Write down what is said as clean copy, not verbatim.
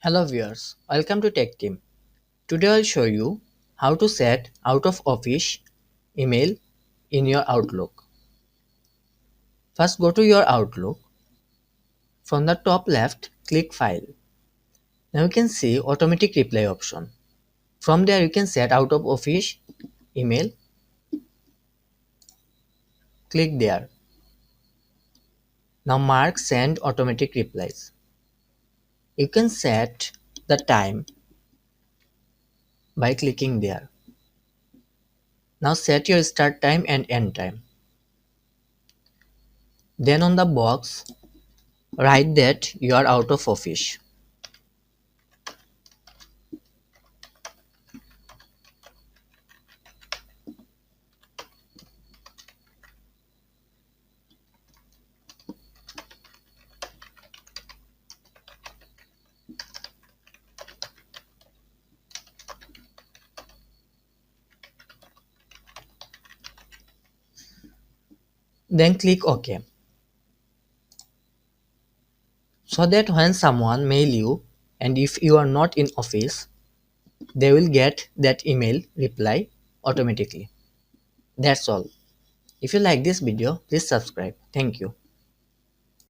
Hello viewers, welcome to Tech Team. Today I'll show you how to set out of office email in your Outlook. First go to your Outlook. From the top left, click File. Now you can see automatic reply option. From there you can set out of office email. Click there. Now mark send automatic replies. You can set the time by clicking there. Now set your start time and end time. Then on the box write that you are out of office. Then click OK. So that when someone mail you and if you are not in office, they will get that email reply automatically. That's all. If you like this video, please subscribe. Thank you.